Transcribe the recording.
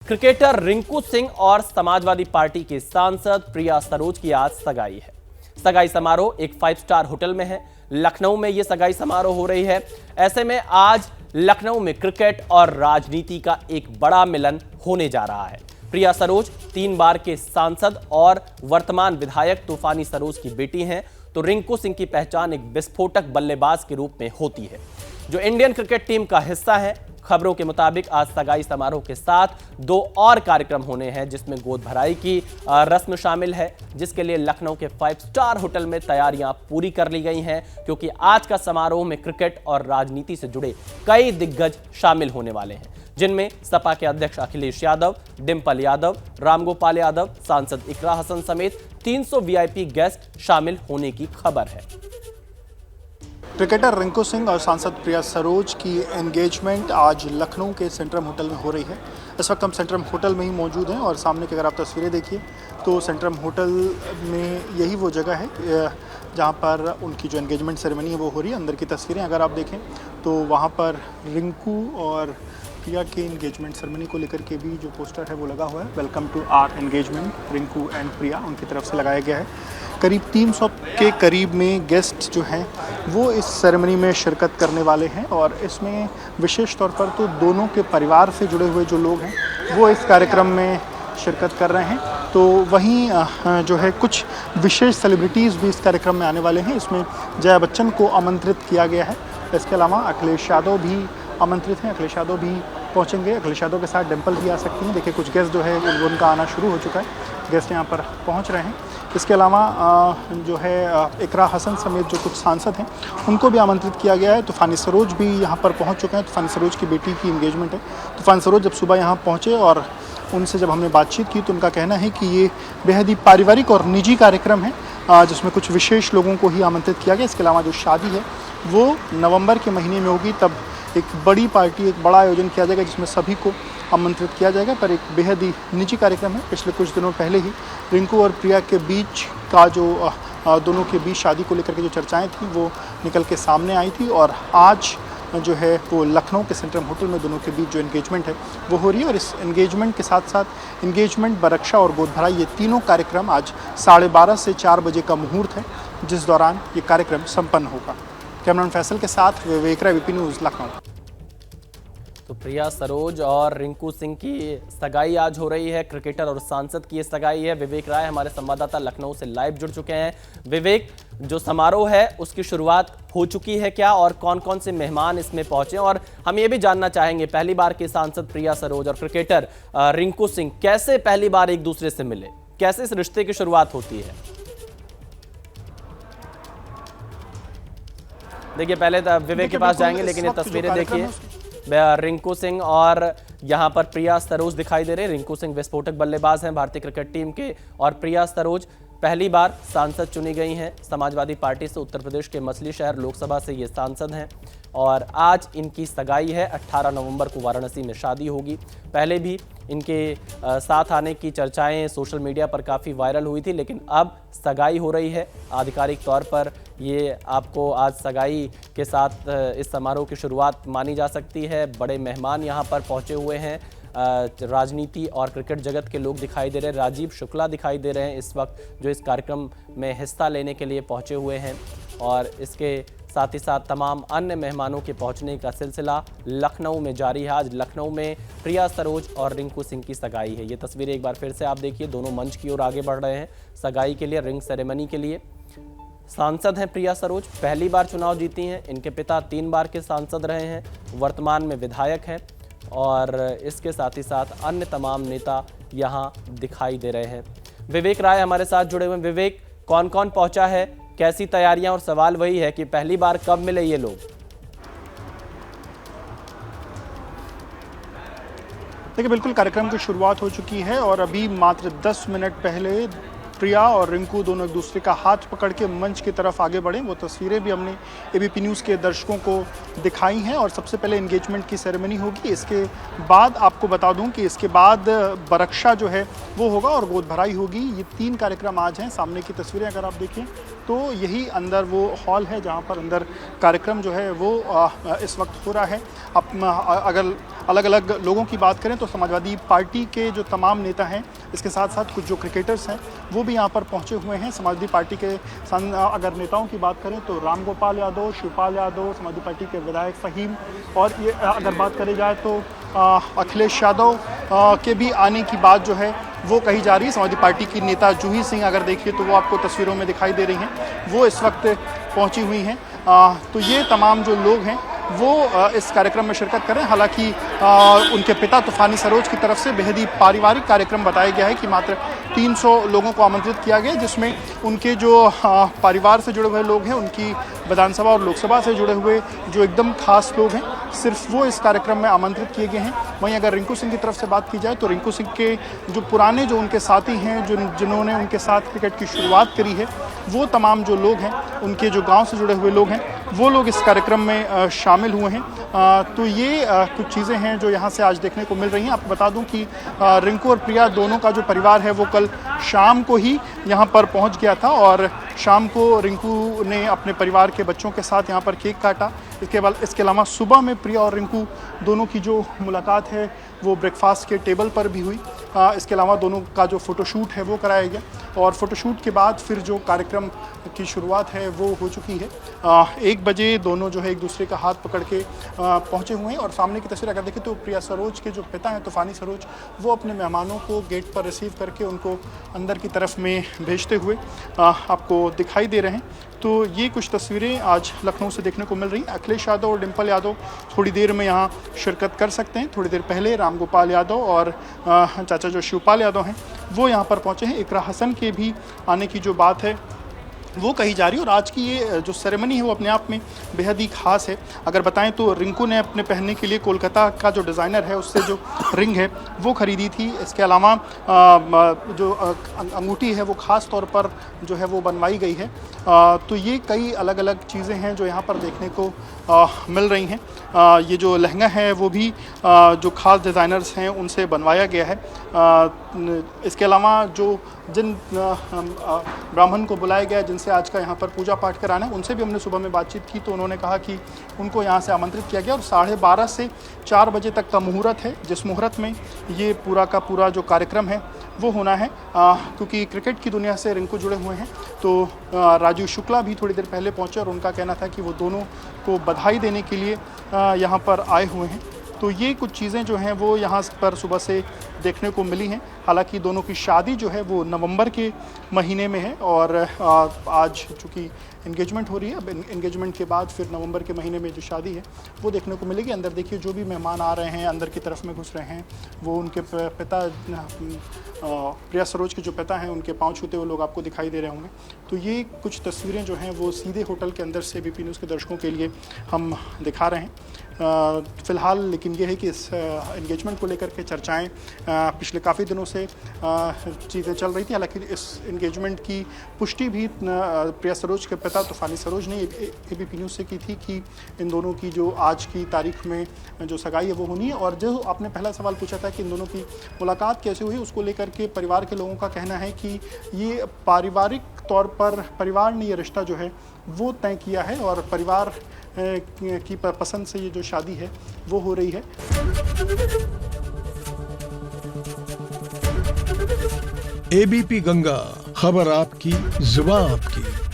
Cricketer Rinku Singh और Samajwadi party के सांसद प्रिया सरोज की आज सगाई है। सगाई समारोह एक 5 स्टार होटल में है। लखनऊ में यह सगाई समारोह हो रही है। ऐसे में आज लखनऊ में क्रिकेट और राजनीति का एक बड़ा मिलन होने जा रहा है। प्रिया सरोज 3 बार के सांसद और वर्तमान विधायक तूफानी सरोज की बेटी हैं, तो रिंकू सिंह की पहचान एक विस्फोटक बल्लेबाज के रूप में होती है, जो इंडियन क्रिकेट टीम का हिस्सा है। खबरों के मुताबिक आज सगाई समारोह के साथ 2 और कार्यक्रम होने हैं, जिसमें गोद भराई की रस्म शामिल है, जिसके लिए लखनऊ के 5 स्टार होटल में तैयारियां पूरी कर ली गई हैं, क्योंकि आज का समारोह में क्रिकेट और राजनीति से जुड़े कई दिग्गज शामिल होने वाले हैं, जिनमें सपा के अध्यक्ष अखिलेश यादव, डिंपल यादव, रामगोपाल यादव, सांसद इकरा हसन समेत 300 वीआईपी गेस्ट शामिल होने की खबर है। क्रिकेटर रिंकू सिंह और सांसद प्रिया सरोज की एंगेजमेंट आज लखनऊ के सेंट्रम होटल में हो रही है। इस वक्त हम सेंट्रम होटल में ही मौजूद हैं और सामने की अगर आप तस्वीरें देखिए तो सेंट्रम होटल में यही वो जगह है जहां पर उनकी जो एंगेजमेंट सेरेमनी है वो हो रही है। अंदर की तस्वीरें अगर आप देखें तो वहां पर रिंकू और प्रिया के एंगेजमेंट सेरेमनी को लेकर के भी जो पोस्टर है वो लगा हुआ है। Welcome to our engagement, Rinku and Priya, उनकी तरफ से लगाया गया है। करीब 300 के करीब में गेस्ट जो हैं वो इस सेरेमनी में शिरकत करने वाले हैं और इसमें विशेष तौर पर तो दोनों के परिवार से जुड़े हुए जो लोग हैं वो इस कार्यक्रम में शिरकत कर रहे हैं। तो वहीं जो है कुछ विशेष सेलिब्रिटीज़ भी इस कार्यक्रम में आने वाले हैं। इसमें जया बच्चन को आमंत्रित किया गया है। इसके अलावा अखिलेश यादव भी आमंत्रित हैं। अखिलेश यादव भी पहुंचेंगे। अखिलेश यादव के साथ डिंपल भी आ सकती हैं। देखिए कुछ गेस्ट जो है उनका आना शुरू हो चुका है। गेस्ट यहाँ पर पहुंच रहे हैं। इसके अलावा जो है इकरा हसन समेत जो कुछ सांसद हैं उनको भी आमंत्रित किया गया है। तूफानी सरोज भी यहाँ पर पहुँच चुके हैं। तूफानी सरोज की बेटी की एंगेजमेंट है। तूफानी सरोज जब सुबह यहाँ पहुँचे और उनसे जब हमने बातचीत की तो उनका कहना है कि ये बेहद ही पारिवारिक और निजी कार्यक्रम है, जिसमें कुछ विशेष लोगों को ही आमंत्रित किया गया। इसके अलावा जो शादी है वो नवंबर के महीने में होगी, तब एक बड़ी पार्टी, एक बड़ा आयोजन किया जाएगा जिसमें सभी को आमंत्रित किया जाएगा। पर एक बेहद ही निजी कार्यक्रम है। पिछले कुछ दिनों पहले ही रिंकू और प्रिया के बीच का जो दोनों के बीच शादी को लेकर के जो चर्चाएं थी वो निकल के सामने आई थी और आज जो है वो लखनऊ के सेंट्रम होटल में दोनों के बीच जो एंगेजमेंट है वो हो रही है। और इस एंगेजमेंट के साथ साथ एंगेजमेंट, बरक्षा और गोद भराई, ये तीनों कार्यक्रम आज 12:30 से 4 बजे का मुहूर्त है, जिस दौरान ये कार्यक्रम संपन्न होगा। कैमरामैन फैसल के साथ विवेक राय, वीपी न्यूज़, लखनऊ। तो प्रिया सरोज और रिंकू सिंह की सगाई आज हो रही है। क्रिकेटर और सांसद की सगाई है। विवेक राय हमारे संवाददाता लखनऊ से लाइव जुड़ चुके हैं। विवेक, जो समारोह है उसकी शुरुआत हो चुकी है क्या, और कौन कौन से मेहमान इसमें पहुंचे? और हम ये भी जानना चाहेंगे, पहली बार के सांसद प्रिया सरोज और क्रिकेटर रिंकू सिंह कैसे पहली बार एक दूसरे से मिले, कैसे इस रिश्ते की शुरुआत होती है? देखिए पहले विवेक के पास जाएंगे, लेकिन ये तस्वीरें देखिए, रिंकू सिंह और यहां पर प्रिया सरोज दिखाई दे रहे हैं। रिंकू सिंह विस्फोटक बल्लेबाज हैं भारतीय क्रिकेट टीम के, और प्रिया सरोज पहली बार सांसद चुनी गई हैं समाजवादी पार्टी से। उत्तर प्रदेश के मछली शहर लोकसभा से ये सांसद हैं और आज इनकी सगाई है। 18 नवंबर को वाराणसी में शादी होगी। पहले भी इनके साथ आने की चर्चाएं सोशल मीडिया पर काफ़ी वायरल हुई थी, लेकिन अब सगाई हो रही है। आधिकारिक तौर पर ये आपको आज सगाई के साथ इस समारोह की शुरुआत मानी जा सकती है। बड़े मेहमान यहाँ पर पहुँचे हुए हैं। राजनीति और क्रिकेट जगत के लोग दिखाई दे रहे हैं। राजीव शुक्ला दिखाई दे रहे हैं इस वक्त, जो इस कार्यक्रम में हिस्सा लेने के लिए पहुंचे हुए हैं, और इसके साथ ही साथ तमाम अन्य मेहमानों के पहुंचने का सिलसिला लखनऊ में जारी है। आज लखनऊ में प्रिया सरोज और रिंकू सिंह की सगाई है। ये तस्वीरें एक बार फिर से आप देखिए, दोनों मंच की ओर आगे बढ़ रहे हैं सगाई के लिए, रिंग सेरेमनी के लिए। सांसद हैं प्रिया सरोज, पहली बार चुनाव जीती हैं। इनके पिता 3 बार के सांसद रहे हैं, वर्तमान में विधायक हैं, और इसके साथ ही साथ अन्य तमाम नेता यहाँ दिखाई दे रहे हैं। विवेक राय हमारे साथ जुड़े हुए हैं। विवेक, कौन कौन पहुंचा है, कैसी तैयारियां? और सवाल वही है कि पहली बार कब मिले ये लोग? देखिए बिल्कुल कार्यक्रम की शुरुआत हो चुकी है और अभी मात्र 10 मिनट पहले प्रिया और रिंकू दोनों एक दूसरे का हाथ पकड़ के मंच की तरफ आगे बढ़े। वो तस्वीरें भी हमने एबीपी न्यूज़ के दर्शकों को दिखाई हैं। और सबसे पहले एंगेजमेंट की सेरेमनी होगी। इसके बाद आपको बता दूं कि इसके बाद बरक्षा जो है वो होगा और गोद भराई होगी। ये 3 कार्यक्रम आज हैं। सामने की तस्वीरें अगर आप देखें तो यही अंदर वो हॉल है जहाँ पर अंदर कार्यक्रम जो है वो इस वक्त हो रहा है। अब अगर अलग अलग लोगों की बात करें तो समाजवादी पार्टी के जो तमाम नेता हैं, इसके साथ साथ कुछ जो क्रिकेटर्स हैं वो भी यहाँ पर पहुँचे हुए हैं। समाजवादी पार्टी के अगर नेताओं की बात करें तो राम गोपाल यादव, शिवपाल यादव, समाजवादी पार्टी के विधायक फ़हीम, और ये अगर बात करी जाए तो अखिलेश यादव के भी आने की बात जो है वो कही जा रही है। समाजवादी पार्टी की नेता जूही सिंह अगर देखिए तो वो आपको तस्वीरों में दिखाई दे रही हैं, वो इस वक्त पहुंची हुई हैं। तो ये तमाम जो लोग हैं वो इस कार्यक्रम में शिरकत करें। हालांकि उनके पिता तूफानी सरोज की तरफ से बेहद ही पारिवारिक कार्यक्रम बताया गया है कि मात्र 300 लोगों को आमंत्रित किया गया, जिसमें उनके जो परिवार से जुड़े हुए लोग हैं, उनकी विधानसभा और लोकसभा से जुड़े हुए जो एकदम खास लोग हैं, सिर्फ वो इस कार्यक्रम में आमंत्रित किए गए हैं। वहीं अगर रिंकू सिंह की तरफ से बात की जाए तो रिंकू सिंह के जो पुराने जो उनके साथी हैं, जिन्होंने उनके साथ क्रिकेट की शुरुआत करी है, वो तमाम जो लोग हैं, उनके जो गांव से जुड़े हुए लोग हैं, वो लोग इस कार्यक्रम में शामिल हुए हैं। तो ये कुछ चीज़ें हैं जो यहाँ से आज देखने को मिल रही हैं। आपको बता दूं कि रिंकू और प्रिया दोनों का जो परिवार है वो कल शाम को ही यहाँ पर पहुँच गया था और शाम को रिंकू ने अपने परिवार के बच्चों के साथ यहाँ पर केक काटा। इसके अलावा सुबह में प्रिया और रिंकू दोनों की जो मुलाकात है वो ब्रेकफास्ट के टेबल पर भी हुई। इसके अलावा दोनों का जो फ़ोटोशूट है वो कराया गया और फ़ोटोशूट के बाद फिर जो कार्यक्रम की शुरुआत है वो हो चुकी है। 1 बजे दोनों जो है एक दूसरे का हाथ पकड़ के पहुँचे हुए हैं और सामने की तस्वीर अगर देखें तो प्रिया सरोज के जो पिता हैं तूफानी सरोज, वो अपने मेहमानों को गेट पर रिसीव करके उनको अंदर की तरफ में भेजते हुए आपको दिखाई दे रहे हैं। तो ये कुछ तस्वीरें आज लखनऊ से देखने को मिल रही हैं। अखिलेश यादव और डिम्पल यादव थोड़ी देर में यहाँ शिरकत कर सकते हैं। थोड़ी देर पहले राम गोपाल यादव और चाचा जो शिवपाल यादव हैं वो यहाँ पर पहुँचे हैं। इकरा हसन के भी आने की जो बात है वो कही जा रही है और आज की ये जो सेरेमनी है वो अपने आप में बेहद ही ख़ास है। अगर बताएं तो रिंकू ने अपने पहनने के लिए कोलकाता का जो डिज़ाइनर है उससे जो रिंग है वो ख़रीदी थी। इसके अलावा जो अंगूठी है वो ख़ास तौर पर जो है वो बनवाई गई है। तो ये कई अलग अलग चीज़ें हैं जो यहाँ पर देखने को मिल रही हैं। ये जो लहंगा है वो भी जो ख़ास डिज़ाइनर्स हैं उनसे बनवाया गया है। इसके अलावा जो जिन ब्राह्मण को बुलाया गया, जिनसे आज का यहाँ पर पूजा पाठ कराना है, उनसे भी हमने सुबह में बातचीत की तो उन्होंने कहा कि उनको यहाँ से आमंत्रित किया गया और 12:30 से 4 बजे तक का मुहूर्त है, जिस मुहूर्त में ये पूरा का पूरा जो कार्यक्रम है वो होना है। क्योंकि क्रिकेट की दुनिया से रिंकू जुड़े हुए हैं तो राजीव शुक्ला भी थोड़ी देर पहले पहुँचे और उनका कहना था कि वो दोनों को बधाई देने के लिए यहाँ पर आए हुए हैं। तो ये कुछ चीज़ें जो हैं वो यहाँ पर सुबह से देखने को मिली हैं। हालांकि दोनों की शादी जो है वो नवंबर के महीने में है और आज चूँकि इंगेजमेंट हो रही है, अब इंगेजमेंट के बाद फिर नवंबर के महीने में जो शादी है वो देखने को मिलेगी। अंदर देखिए जो भी मेहमान आ रहे हैं, अंदर की तरफ में घुस रहे हैं, वो उनके पिता प्रिया सरोज के जो पिता हैं उनके पाँव छूते हुए लोग आपको दिखाई दे रहे होंगे। तो ये कुछ तस्वीरें जो हैं वो सीधे होटल के अंदर से एबीपी न्यूज़ के दर्शकों के लिए हम दिखा रहे हैं। फ़िलहाल लेकिन ये है कि इस इंगेजमेंट को लेकर के चर्चाएं पिछले काफ़ी दिनों से चीज़ें चल रही थी। हालांकि इस इंगेजमेंट की पुष्टि भी प्रिया सरोज के पिता तूफानी सरोज ने एबीपी न्यूज़ से की थी कि इन दोनों की जो आज की तारीख में जो सगाई है वो होनी है। और जो आपने पहला सवाल पूछा था कि इन दोनों की मुलाकात कैसे हुई, उसको लेकर के परिवार के लोगों का कहना है कि ये पारिवारिक तौर पर परिवार ने ये रिश्ता जो है वो तय किया है और परिवार की पसंद से ये जो शादी है वो हो रही है। एबीपी गंगा, खबर आपकी, जुबान आपकी।